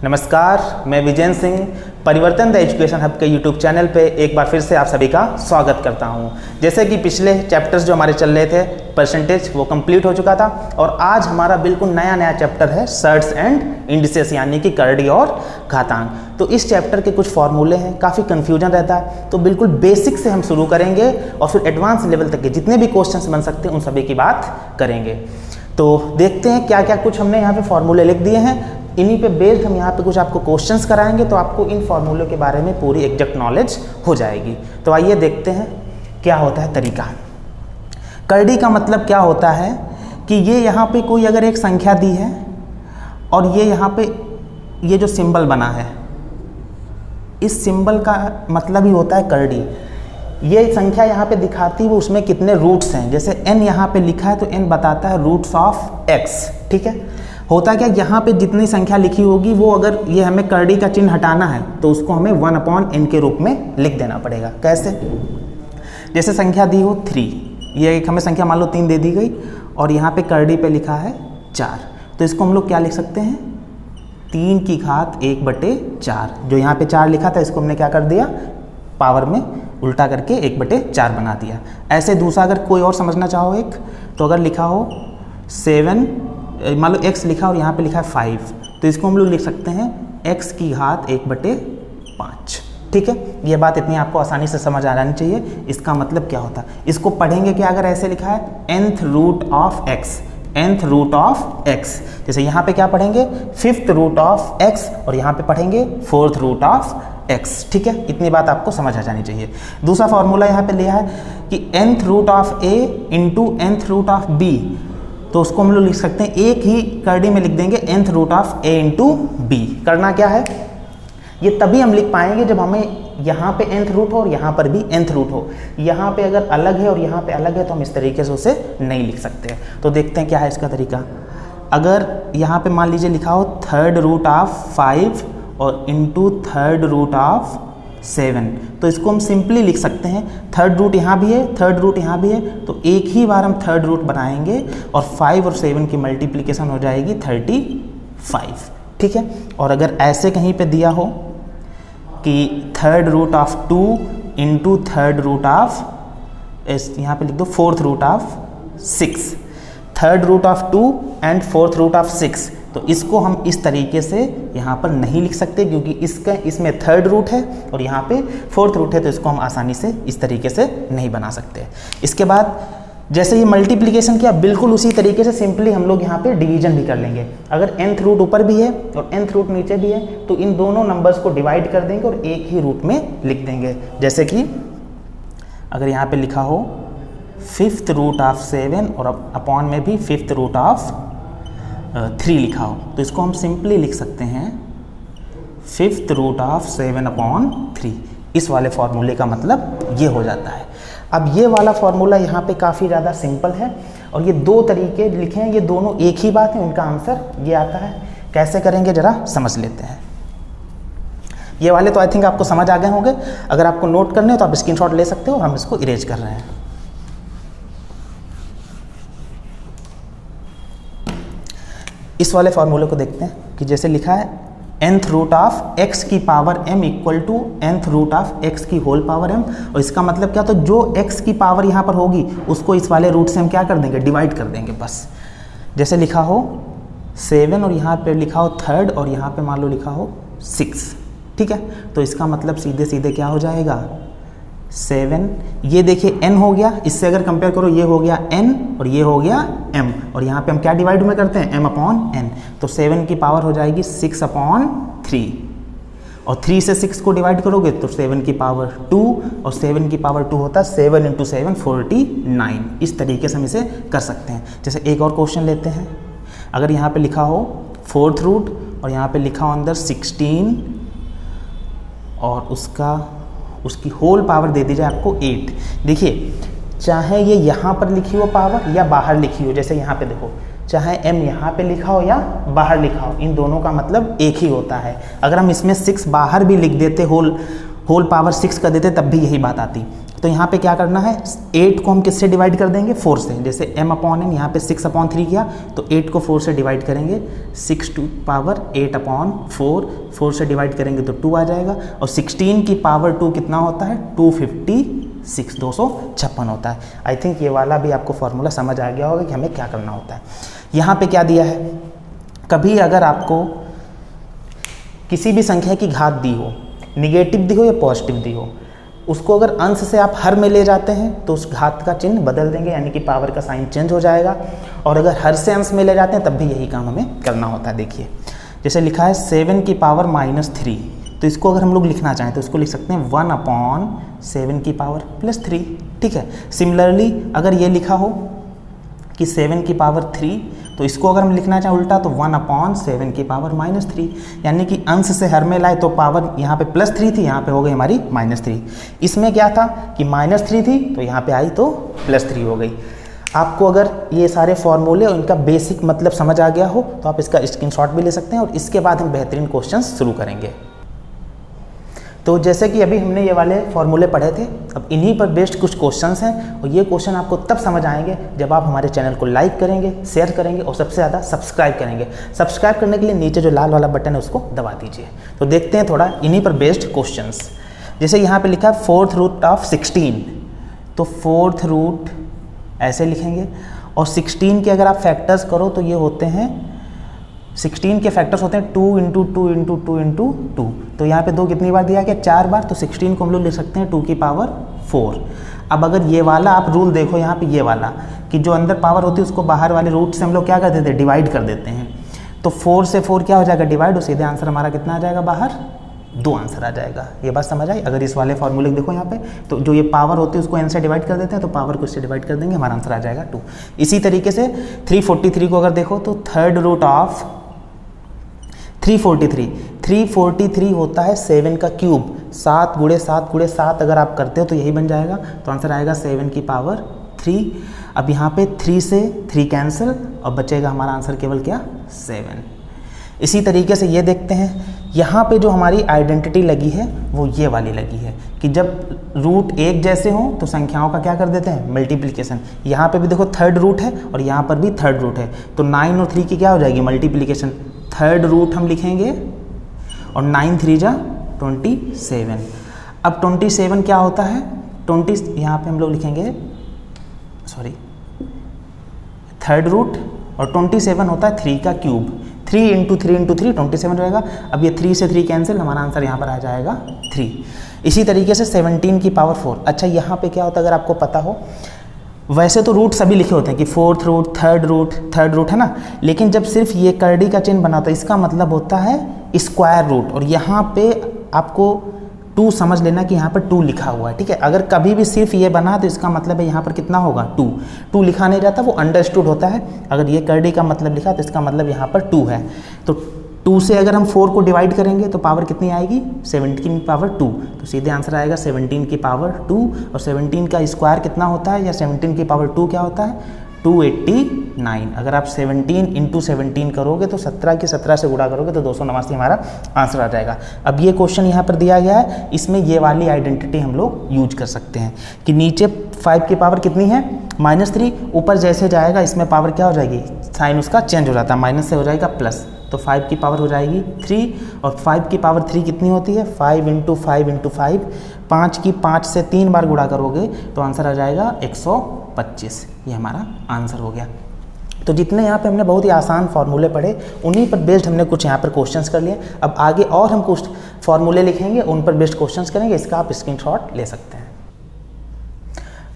नमस्कार, मैं विजय सिंह परिवर्तन द एजुकेशन हब के यूट्यूब चैनल पे एक बार फिर से आप सभी का स्वागत करता हूं। जैसे कि पिछले चैप्टर्स जो हमारे चल रहे थे परसेंटेज वो कंप्लीट हो चुका था और आज हमारा बिल्कुल नया चैप्टर है सर्ट्स एंड इंडिसेस यानी कि करड़ी और घातांक। तो इस चैप्टर के कुछ फॉर्मूले हैं, काफ़ी कन्फ्यूजन रहता है, तो बिल्कुल बेसिक से हम शुरू करेंगे और फिर एडवांस लेवल तक के जितने भी क्वेश्चन बन सकते हैं उन सभी की बात करेंगे। तो देखते हैं क्या क्या कुछ हमने यहाँ पे फॉर्मूले लिख दिए हैं, इन्हीं पे बेस्ड हम यहाँ पे कुछ आपको क्वेश्चंस कराएंगे तो आपको इन फॉर्मूलों के बारे में पूरी एग्जैक्ट नॉलेज हो जाएगी। तो आइए देखते हैं क्या होता है तरीका। करड़ी का मतलब क्या होता है कि ये यहाँ पे कोई अगर एक संख्या दी है और ये यहाँ पे ये जो सिंबल बना है, इस सिंबल का मतलब ही होता है करड़ी। ये संख्या यहाँ पे दिखाती है वो उसमें कितने रूट्स हैं। जैसे n यहाँ पे लिखा है तो n बताता है रूट्स ऑफ x, ठीक है। होता क्या, यहाँ पे जितनी संख्या लिखी होगी वो अगर ये हमें करड़ी का चिन्ह हटाना है तो उसको हमें 1/n के रूप में लिख देना पड़ेगा। कैसे? जैसे संख्या दी हो 3, ये एक हमें संख्या मान लो 3 दे दी गई और यहाँ पे करड़ी पे लिखा है 4, तो इसको हम लोग क्या लिख सकते हैं 3 की घात 1/4। जो यहाँ पे 4 लिखा था इसको हमने क्या कर दिया, पावर में उल्टा करके 1/4 बना दिया। ऐसे दूसरा अगर कोई और समझना चाहो एक, तो अगर लिखा हो 7, मान लो x लिखा और यहाँ पे लिखा है 5, तो इसको हम लोग लिख सकते हैं x की घात 1/5, ठीक है। ये बात इतनी आपको आसानी से समझ आ जानी चाहिए। इसका मतलब क्या होता है, इसको पढ़ेंगे क्या अगर ऐसे लिखा है nth root of x, nth root of x। जैसे यहाँ पे क्या पढ़ेंगे 5th रूट ऑफ x और यहाँ पे पढ़ेंगे 4th रूट ऑफ x, ठीक है। इतनी बात आपको समझ आ जानी चाहिए। दूसरा फॉर्मूला यहाँ पे लिया है कि nth root of a into nth root of b, तो उसको हम लोग लिख सकते हैं एक ही करड़ी में लिख देंगे nth root of a into b। करना क्या है, ये तभी हम लिख पाएंगे जब हमें यहाँ पे nth रूट हो और यहाँ पर भी nth रूट हो। यहाँ पे अगर अलग है और यहाँ पे अलग है तो हम इस तरीके से उसे नहीं लिख सकते। तो देखते हैं क्या है इसका तरीका। अगर यहाँ पे मान लीजिए लिखा हो 3rd रूट ऑफ 5 और इंटू 3rd रूट ऑफ 7, तो इसको हम सिंपली लिख सकते हैं 3rd रूट यहाँ भी है 3rd रूट यहाँ भी है, तो एक ही बार हम 3rd रूट बनाएंगे और 5 और 7 की मल्टीप्लिकेशन हो जाएगी 35, ठीक है। और अगर ऐसे कहीं पे दिया हो कि 3rd root of 2 into 3rd root of, यहाँ पे लिख दो 4th root of 6, 3rd root of 2 and 4th root of 6, तो इसको हम इस तरीके से यहाँ पर नहीं लिख सकते क्योंकि इसमें 3rd रूट है और यहाँ पे 4th रूट है, तो इसको हम आसानी से इस तरीके से नहीं बना सकते। इसके बाद जैसे ये मल्टीप्लिकेशन किया बिल्कुल उसी तरीके से सिंपली हम लोग यहाँ पे डिवीजन भी कर लेंगे। अगर nth रूट ऊपर भी है और nth रूट नीचे भी है तो इन दोनों नंबर्स को डिवाइड कर देंगे और एक ही रूट में लिख देंगे। जैसे कि अगर यहाँ पे लिखा हो 5th रूट ऑफ 7 और अपॉन में भी 5th रूट ऑफ 3 लिखा हो, तो इसको हम सिंपली लिख सकते हैं 5th रूट ऑफ 7/3। इस वाले फॉर्मूले का मतलब ये हो जाता है। अब ये वाला फॉर्मूला यहाँ पे काफ़ी ज़्यादा सिंपल है और ये 2 तरीके लिखे हैं, ये दोनों एक ही बात है, उनका आंसर ये आता है। कैसे करेंगे जरा समझ लेते हैं। ये वाले तो आई थिंक आपको समझ आ गए होंगे। अगर आपको नोट करने हो तो आप स्क्रीनशॉट ले सकते हो, हम इसको इरेज कर रहे हैं। इस वाले फॉर्मूले को देखते हैं कि जैसे लिखा है nth रूट ऑफ x की power m equal to nth root of x की होल पावर m, और इसका मतलब क्या, तो जो x की पावर यहाँ पर होगी उसको इस वाले रूट से हम क्या कर देंगे, डिवाइड कर देंगे बस। जैसे लिखा हो 7 और यहाँ पे लिखा हो 3rd और यहाँ पे मान लो लिखा हो 6, ठीक है। तो इसका मतलब सीधे सीधे क्या हो जाएगा 7, ये देखिए n हो गया, इससे अगर कंपेयर करो ये हो गया n और ये हो गया m, और यहाँ पे हम क्या डिवाइड में करते हैं m/n, तो 7 की पावर हो जाएगी 6/3 और 3 से 6 को डिवाइड करोगे तो 7 की पावर 2 और 7 की पावर 2 होता है 7 × 7 49। इस तरीके से हम इसे कर सकते हैं। जैसे एक और क्वेश्चन लेते हैं। अगर यहाँ पे लिखा हो 4th रूट और यहाँ पे लिखा हो अंदर 16 और उसकी होल पावर दे दी जाए आपको 8। देखिए चाहे ये यहाँ पर लिखी हो पावर या बाहर लिखी हो, जैसे यहाँ पे देखो चाहे m यहाँ पे लिखा हो या बाहर लिखा हो, इन दोनों का मतलब एक ही होता है। अगर हम इसमें 6 बाहर भी लिख देते, होल पावर 6 कर देते तब भी यही बात आती। तो यहाँ पे क्या करना है, 8 को हम किससे डिवाइड कर देंगे, 4 से। जैसे m/n यहाँ पे 6/3 किया तो 8 को 4 से डिवाइड करेंगे, 6 टू पावर 8/4, 4 से डिवाइड करेंगे तो 2 आ जाएगा। और 16 की पावर 2 कितना होता है, 256, 256 होता है। आई थिंक ये वाला भी आपको फॉर्मूला समझ आ गया होगा कि हमें क्या करना होता है। यहाँ पे क्या दिया है, कभी अगर आपको किसी भी संख्या की घात दी हो, निगेटिव दी हो या पॉजिटिव दी हो, उसको अगर अंश से आप हर में ले जाते हैं तो उस घात का चिन्ह बदल देंगे, यानी कि पावर का साइन चेंज हो जाएगा। और अगर हर से अंश में ले जाते हैं तब भी यही काम हमें करना होता है। देखिए जैसे लिखा है 7 की पावर -3, तो इसको अगर हम लोग लिखना चाहें तो इसको लिख सकते हैं 1/7 की पावर +3, ठीक है। सिमिलरली अगर ये लिखा हो कि 7 की पावर 3, तो इसको अगर हम लिखना चाहें उल्टा तो 1/7 की पावर -3, यानी कि अंश से हर में लाए तो पावर यहाँ पे +3 थी, यहाँ पे हो गई हमारी -3। इसमें क्या था कि -3 थी तो यहाँ पे आई तो +3 हो गई। आपको अगर ये सारे फॉर्मूले और इनका बेसिक मतलब समझ आ गया हो तो आप इसका स्क्रीनशॉट भी ले सकते हैं, और इसके बाद हम बेहतरीन क्वेश्चन शुरू करेंगे। तो जैसे कि अभी हमने ये वाले फॉर्मूले पढ़े थे, अब इन्हीं पर बेस्ड कुछ क्वेश्चंस हैं, और ये क्वेश्चन आपको तब समझ आएंगे जब आप हमारे चैनल को लाइक करेंगे, शेयर करेंगे और सबसे ज़्यादा सब्सक्राइब करेंगे। सब्सक्राइब करने के लिए नीचे जो लाल वाला बटन है उसको दबा दीजिए। तो देखते हैं थोड़ा इन्हीं पर बेस्ड क्वेश्चंस। जैसे यहाँ पे लिखा है 4th रूट ऑफ 16, तो 4th रूट ऐसे लिखेंगे, और 16 के अगर आप फैक्टर्स करो तो ये होते हैं, 16 के फैक्टर्स होते हैं 2 × 2 × 2 × 2। तो यहाँ पे 2 कितनी बार दिया गया, 4 बार, तो 16 को हम लोग लिख सकते हैं 2 की पावर 4। अब अगर ये वाला आप रूल देखो यहाँ पे, ये वाला कि जो अंदर पावर होती है उसको बाहर वाले रूट से हम लोग क्या कर देते हैं, डिवाइड कर देते हैं। तो 4 से 4 क्या हो जाएगा, डिवाइड, और सीधे आंसर हमारा कितना आ जाएगा, बाहर 2 आंसर आ जाएगा। ये बात समझ आई। अगर इस वाले फॉर्मूले देखो यहाँ पे, तो जो ये पावर होती है उसको n से डिवाइड कर देते हैं, तो पावर को इससे डिवाइड कर देंगे, हमारा आंसर आ जाएगा 2। इसी तरीके से 343 को अगर देखो तो 3rd रूट ऑफ 343 होता है 7 का क्यूब, 7 × 7 × 7 अगर आप करते हो तो यही बन जाएगा, तो आंसर आएगा 7 की पावर 3। अब यहाँ पे 3 से 3 कैंसिल और बचेगा हमारा आंसर केवल क्या, 7। इसी तरीके से ये देखते हैं, यहाँ पे जो हमारी आइडेंटिटी लगी है वो ये वाली लगी है कि जब रूट एक जैसे हों तो संख्याओं का क्या कर देते हैं, मल्टीप्लिकेशन। यहाँ पे भी देखो 3rd रूट है और यहाँ पर भी 3rd रूट है, तो 9 और 3 की क्या हो जाएगी, मल्टीप्लिकेशन। 3rd रूट हम लिखेंगे और 9 3 जा 27। अब 27 क्या होता है, 20 यहाँ पे हम लोग लिखेंगे, सॉरी 3rd रूट, और 27 होता है 3 का क्यूब, 3 × 3 × 3 27 रहेगा। अब ये 3 से 3 कैंसिल, हमारा आंसर यहाँ पर आ जाएगा 3। इसी तरीके से 17 की पावर 4। अच्छा यहाँ पे क्या होता है, अगर आपको पता हो, वैसे तो रूट सभी लिखे होते हैं कि 4th रूट, 3rd रूट है ना, लेकिन जब सिर्फ ये करड़ी का चिन्ह बना होता है इसका मतलब होता है स्क्वायर रूट, और यहाँ पे आपको 2 समझ लेना कि यहाँ पर 2 लिखा हुआ है, ठीक है। अगर कभी भी सिर्फ ये बना तो इसका मतलब है यहाँ पर कितना होगा, 2 लिखा नहीं जाता, वो अंडरस्टूड होता है। अगर ये करड़ी का मतलब लिखा तो इसका मतलब यहाँ पर 2 है। तो 2 से अगर हम 4 को डिवाइड करेंगे तो पावर कितनी आएगी, 17 की पावर 2, तो सीधे आंसर आएगा 17 की पावर 2। और 17 का स्क्वायर कितना होता है, या 17 की पावर 2 क्या होता है, 289। अगर आप 17 × 17 करोगे तो 17 की 17 से गुणा करोगे तो 289 हमारा आंसर आ जाएगा। अब ये क्वेश्चन यहाँ पर दिया गया है, इसमें ये वाली आइडेंटिटी हम लोग यूज कर सकते हैं कि नीचे 5 की पावर कितनी है, -3, ऊपर जैसे जाएगा इसमें पावर क्या हो जाएगी, साइन उसका चेंज हो जाता है, माइनस से हो जाएगा प्लस, तो 5 की पावर हो जाएगी 3। और 5 की पावर 3 कितनी होती है, 5 × 5 × 5, 5 की 5 से 3 बार गुणा करोगे तो आंसर आ जाएगा 125। ये हमारा आंसर हो गया। तो जितने यहाँ पे हमने बहुत ही आसान फार्मूले पढ़े, उन्हीं पर बेस्ड हमने कुछ यहाँ पर क्वेश्चंस कर लिए। अब आगे और हम कुछ फार्मूले लिखेंगे, उन पर बेस्ड क्वेश्चंस करेंगे, इसका आप स्क्रीनशॉट ले सकते हैं।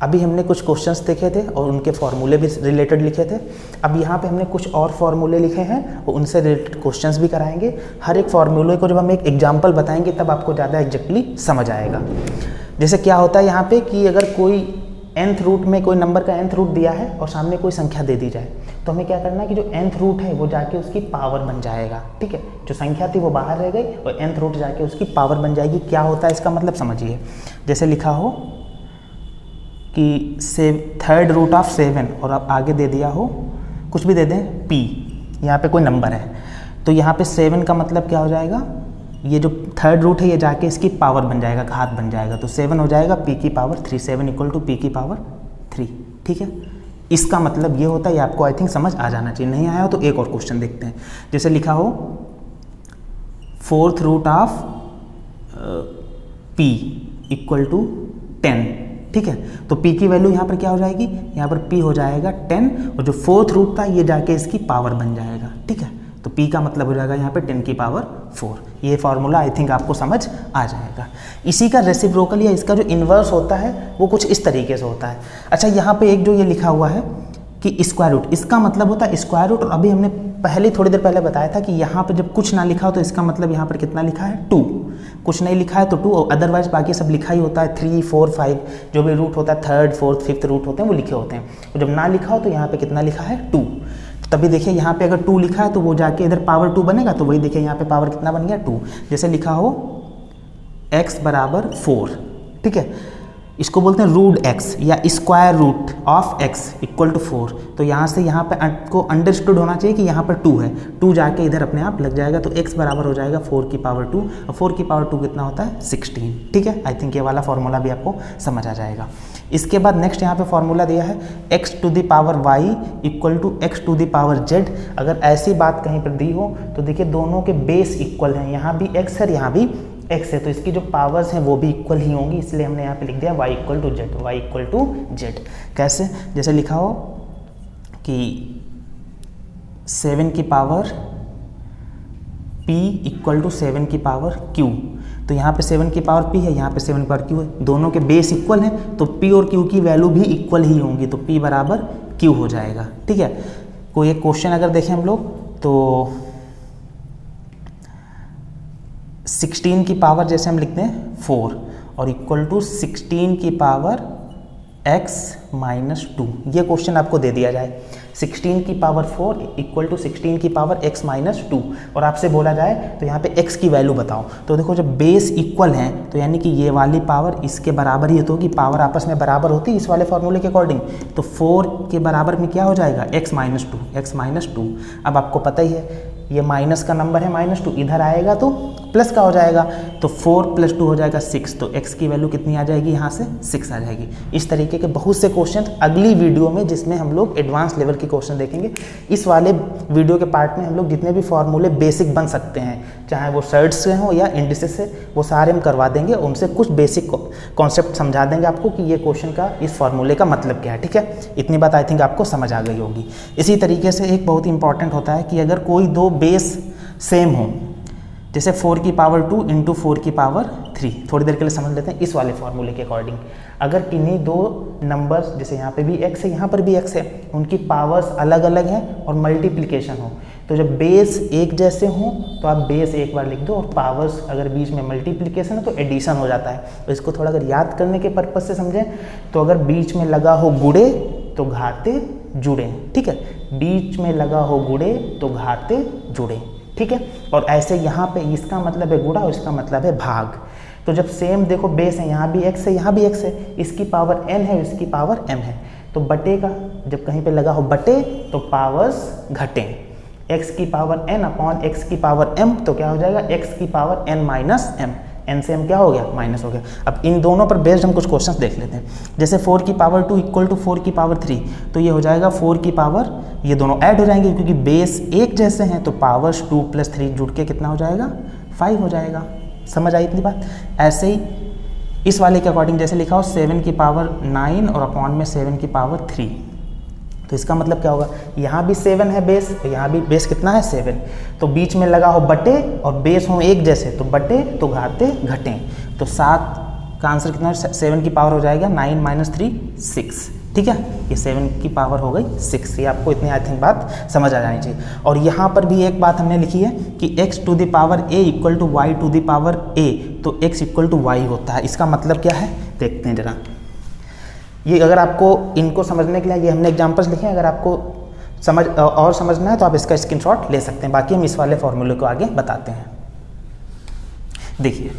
अभी हमने कुछ क्वेश्चंस देखे थे और उनके फार्मूले भी रिलेटेड लिखे थे। अब यहाँ पे हमने कुछ और फार्मूले लिखे हैं और उनसे रिलेटेड क्वेश्चंस भी कराएंगे। हर एक फार्मूले को जब हम एक एग्जांपल बताएंगे तब आपको ज़्यादा एग्जैक्टली समझ आएगा। जैसे क्या होता है यहाँ पे कि अगर कोई nth रूट में कोई नंबर का nth रूट दिया है और सामने कोई संख्या दे दी जाए, तो हमें क्या करना है कि जो nth रूट है वो जाके उसकी पावर बन जाएगा, ठीक है। जो संख्या थी वो बाहर रह गई और nth रूट जाके उसकी पावर बन जाएगी। क्या होता है इसका मतलब समझिए। जैसे लिखा हो कि 3rd रूट ऑफ 7 और आप आगे दे दिया हो कुछ भी दे दें p, यहाँ पे कोई नंबर है, तो यहाँ पे 7 का मतलब क्या हो जाएगा, ये जो थर्ड रूट है ये जाके इसकी पावर बन जाएगा, घात बन जाएगा, तो 7 हो जाएगा p की पावर 3, 7 इक्वल टू p की पावर 3। ठीक है, इसका मतलब ये होता है, ये आपको आई थिंक समझ आ जाना चाहिए। नहीं आया हो तो एक और क्वेश्चन देखते हैं। जैसे लिखा हो 4th root of p equal to 10। ठीक है, तो p की वैल्यू यहाँ पर क्या हो जाएगी, यहाँ पर p हो जाएगा 10, और जो 4th रूट था ये जाके इसकी पावर बन जाएगा। ठीक है, तो p का मतलब हो जाएगा यहाँ पे 10 की पावर 4। ये फार्मूला आई थिंक आपको समझ आ जाएगा। इसी का रेसिप्रोकल या इसका जो इन्वर्स होता है वो कुछ इस तरीके से होता है। अच्छा, यहाँ पे एक जो ये लिखा हुआ है कि स्क्वायर रूट, इसका मतलब होता है स्क्वायर रूट। और अभी हमने पहले थोड़ी देर पहले बताया था कि यहाँ पर जब कुछ ना लिखा हो तो इसका मतलब यहाँ पर कितना लिखा है, 2। कुछ नहीं लिखा है तो 2, और अदरवाइज बाकी सब लिखा ही होता है, 3, 4, 5 जो भी रूट होता है, 3rd, 4th, 5th रूट होते हैं वो लिखे होते हैं। तो जब ना लिखा हो तो यहाँ पे कितना लिखा है, 2। तभी देखिए यहाँ पे अगर 2 लिखा है तो वो जाके इधर पावर 2 बनेगा, तो वही देखिए यहाँ पे पावर कितना बन गया, 2। जैसे लिखा हो x बराबर 4। ठीक है, इसको बोलते हैं रूट x या square root of x equal to 4। तो यहाँ से यहाँ पे आपको अंडरस्टूड होना चाहिए कि यहाँ पर 2 है, 2 जाके इधर अपने आप लग जाएगा, तो x बराबर हो जाएगा 4 की पावर 2, और 4 की पावर 2 कितना होता है, 16। ठीक है, आई थिंक ये वाला फॉर्मूला भी आपको समझ आ जाएगा। इसके बाद नेक्स्ट यहाँ पे फॉर्मूला दिया है x to the power y equal to x to the power z। अगर ऐसी बात कहीं पर दी हो तो देखिए दोनों के बेस इक्वल हैं, यहाँ भी x है, यहाँ भी x है, तो इसकी जो पावर्स हैं वो भी इक्वल ही होंगी, इसलिए हमने यहाँ पे लिख दिया y equal to Z, y equal to Z. कैसे, जैसे लिखा हो कि 7 की पावर p इक्वल टू 7 की पावर q। तो यहाँ पे 7 की पावर p है, यहाँ पे 7 की पावर q है, दोनों के बेस इक्वल हैं, तो p और q की वैल्यू भी इक्वल ही होंगी, तो p बराबर q हो जाएगा। ठीक है, कोई एक क्वेश्चन अगर देखें हम लोग तो 16 की पावर जैसे हम लिखते हैं 4 और इक्वल टू 16 की पावर x माइनस 2, ये क्वेश्चन आपको दे दिया जाए 16 की पावर 4 इक्वल टू 16 की पावर x माइनस 2, और आपसे बोला जाए तो यहाँ पे x की वैल्यू बताओ। तो देखो जब बेस इक्वल हैं तो यानी कि ये वाली पावर इसके बराबर ही तो होगी, पावर आपस में बराबर होती है इस वाले फॉर्मूले के अकॉर्डिंग, तो 4 के बराबर में क्या हो जाएगा, x माइनस 2, x माइनस 2। अब आपको पता ही है ये माइनस का नंबर है माइनस 2, इधर आएगा तो प्लस का हो जाएगा, तो 4 + 2 हो जाएगा 6, तो x की वैल्यू कितनी आ जाएगी, यहाँ से 6 आ जाएगी। इस तरीके के बहुत से क्वेश्चन अगली वीडियो में जिसमें हम लोग एडवांस लेवल के क्वेश्चन देखेंगे। इस वाले वीडियो के पार्ट में हम लोग जितने भी फॉर्मूले बेसिक बन सकते हैं, चाहे वो सर्ट्स से हों या इंडिसेस से, वो सारे हम करवा देंगे, उनसे कुछ बेसिक कॉन्सेप्ट समझा देंगे आपको कि ये क्वेश्चन का इस फॉर्मूले का मतलब क्या है। ठीक है, इतनी बात आई थिंक आपको समझ आ गई होगी। इसी तरीके से एक बहुत इंपॉर्टेंट होता है कि अगर कोई दो बेस सेम हो, जैसे 4 की पावर 2 इंटू 4 की पावर 3, थोड़ी देर के लिए समझ लेते हैं इस वाले फॉर्मूले के अकॉर्डिंग। अगर किन्हीं दो नंबर्स, जैसे यहाँ पे भी x है यहाँ पर भी x है, उनकी पावर्स अलग अलग हैं और मल्टीप्लिकेशन हो, तो जब बेस एक जैसे हों तो आप बेस एक बार लिख दो, और पावर्स अगर बीच में मल्टीप्लिकेशन है तो एडिशन हो जाता है। तो इसको थोड़ा अगर याद करने के पर्पज से समझें तो अगर बीच में लगा हो गुणे तो घाते जुड़े। ठीक है, बीच में लगा हो गुणे तो घाते जुड़े। ठीक है, और ऐसे यहाँ पे इसका मतलब है गुणा और इसका मतलब है भाग। तो जब सेम देखो बेस है, यहाँ भी x है यहाँ भी x है, इसकी पावर n है इसकी पावर m है, तो बटे का जब कहीं पे लगा हो बटे तो पावर्स घटें, x की पावर n अपॉन x की पावर m, तो क्या हो जाएगा x की power n minus m, n से m क्या हो गया, माइनस हो गया। अब इन दोनों पर बेस्ड हम कुछ क्वेश्चंस देख लेते हैं। जैसे 4 की पावर 2 इक्वल टू 4 की पावर 3, तो ये हो जाएगा 4 की पावर, ये दोनों ऐड हो जाएंगे क्योंकि बेस एक जैसे हैं, तो पावर्स 2 + 3 जुड़ के कितना हो जाएगा, 5 हो जाएगा। समझ आई इतनी बात। ऐसे ही इस वाले के अकॉर्डिंग जैसे लिखा हो 7 की पावर 9 और अपॉन में 7 की पावर 3, तो इसका मतलब क्या होगा, यहाँ भी 7 है बेस, तो यहाँ भी बेस कितना है 7, तो बीच में लगा हो बटे और बेस हो एक जैसे, तो बटे तो घाते घटें, तो 7 का आंसर कितना है, 7 की पावर हो जाएगा 9 - 3 6। ठीक है, ये 7 की पावर हो गई 6। ये आपको इतनी आई थिंक बात समझ आ जानी चाहिए। और यहाँ पर भी एक बात हमने लिखी है कि x to the power a equal to y to the power a, तो x इक्वल टू y होता है। इसका मतलब क्या है देखते हैं जरा। ये अगर आपको इनको समझने के लिए ये हमने एग्जाम्पल्स लिखे हैं, अगर आपको समझना है तो आप इसका स्क्रीनशॉट ले सकते हैं, बाकी हम इस वाले फॉर्मूले को आगे बताते हैं। देखिए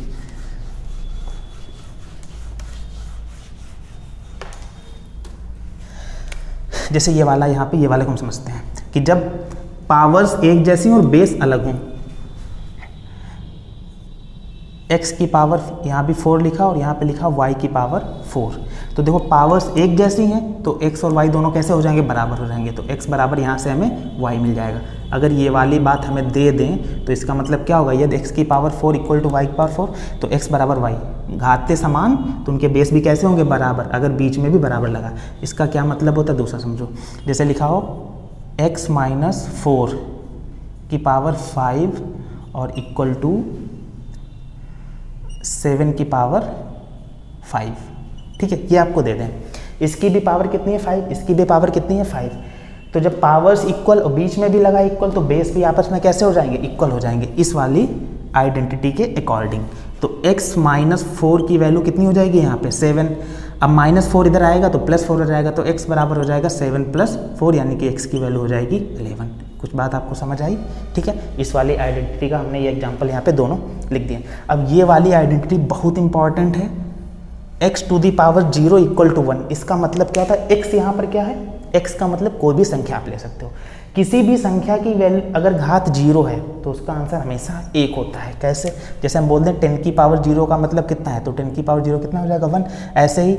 जैसे ये वाला, यहाँ पे ये वाले को हम समझते हैं कि जब पावर्स एक जैसी और बेस अलग हों, x की पावर यहाँ भी 4 लिखा और यहाँ पे लिखा y की पावर 4। तो देखो पावर्स एक जैसी हैं तो x और y दोनों कैसे हो जाएंगे, बराबर हो जाएंगे। तो x बराबर यहाँ से हमें y मिल जाएगा। अगर ये वाली बात हमें दे दें तो इसका मतलब क्या होगा, यदि x की पावर 4 इक्वल टू y की पावर 4 तो x बराबर y, घाते समान तो उनके बेस भी कैसे होंगे, बराबर। अगर बीच में भी बराबर लगा, इसका क्या मतलब होता है दूसरा समझो। जैसे लिखा हो x माइनस 4 की पावर 5 और इक्वल टू 7 की पावर 5, ठीक है, ये आपको दे दें। इसकी भी पावर कितनी है 5, इसकी भी पावर कितनी है 5। तो जब पावर्स इक्वल और बीच में भी लगा इक्वल तो बेस भी आपस में कैसे हो जाएंगे, इक्वल हो जाएंगे, इस वाली आइडेंटिटी के अकॉर्डिंग। तो x माइनस 4 की वैल्यू कितनी हो जाएगी यहाँ पे 7। अब -4 इधर आएगा तो +4 हो जाएगा, तो x बराबर हो जाएगा 7 + 4 यानी कि x की वैल्यू हो जाएगी 11। कुछ बात आपको समझ आई, ठीक है। इस वाली आइडेंटिटी का हमने ये एग्जांपल यहाँ पे दोनों लिख दिए। अब ये वाली आइडेंटिटी बहुत इंपॉर्टेंट है, x to the power 0 equal to 1। इसका मतलब क्या होता है, x यहाँ पर क्या है, x का मतलब कोई भी संख्या आप ले सकते हो। किसी भी संख्या की वैल्यू अगर घात 0 है तो उसका आंसर हमेशा 1 होता है। कैसे, जैसे हम बोलते हैं 10 की पावर 0 का मतलब कितना है, तो 10 की पावर 0 कितना हो जाएगा 1। ऐसे ही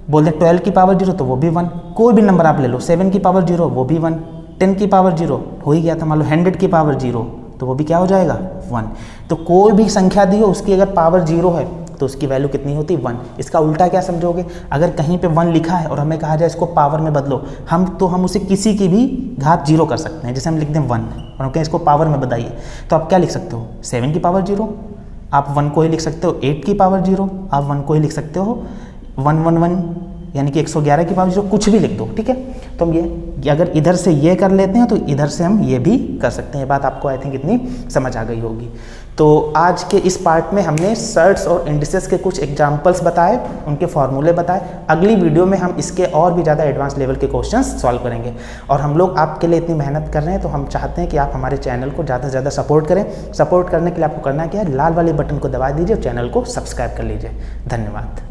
बोलते हैं 12 की पावर 0 तो वो भी 1। कोई भी नंबर आप ले लो, 7 की पावर 0 वो भी 1, 10 की पावर 0 हो ही गया था। मान लो 100 की पावर 0 तो वो भी क्या हो जाएगा 1। तो कोई भी संख्या दी हो उसकी अगर पावर 0 है तो उसकी वैल्यू कितनी होती है 1। इसका उल्टा क्या समझोगे, अगर कहीं पे 1 लिखा है और हमें कहा जाए इसको पावर में बदलो, हम उसे किसी की भी घात 0 कर सकते हैं। जैसे हम लिख दें 1 और हम कहें इसको पावर में बताइए, तो आप क्या लिख सकते हो 7 की पावर 0, आप 1 को ही लिख सकते हो 8 की पावर 0, आप 1 को ही लिख सकते हो 111 यानी कि 111 की पावर 0, कुछ भी लिख दो, ठीक है। तो हम ये अगर इधर से ये कर लेते हैं तो इधर से हम ये भी कर सकते हैं। ये बात आपको आई थिंक इतनी समझ आ गई होगी। तो आज के इस पार्ट में हमने सर्ट्स और इंडिसेस के कुछ एग्जांपल्स बताए, उनके फॉर्मूले बताए। अगली वीडियो में हम इसके और भी ज़्यादा एडवांस लेवल के क्वेश्चंस सॉल्व करेंगे। और हम लोग आपके लिए इतनी मेहनत कर रहे हैं तो हम चाहते हैं कि आप हमारे चैनल को ज़्यादा से ज़्यादा सपोर्ट करें। सपोर्ट करने के लिए आपको करना क्या है, लाल वाले बटन को दबा दीजिए और चैनल को सब्सक्राइब कर लीजिए। धन्यवाद।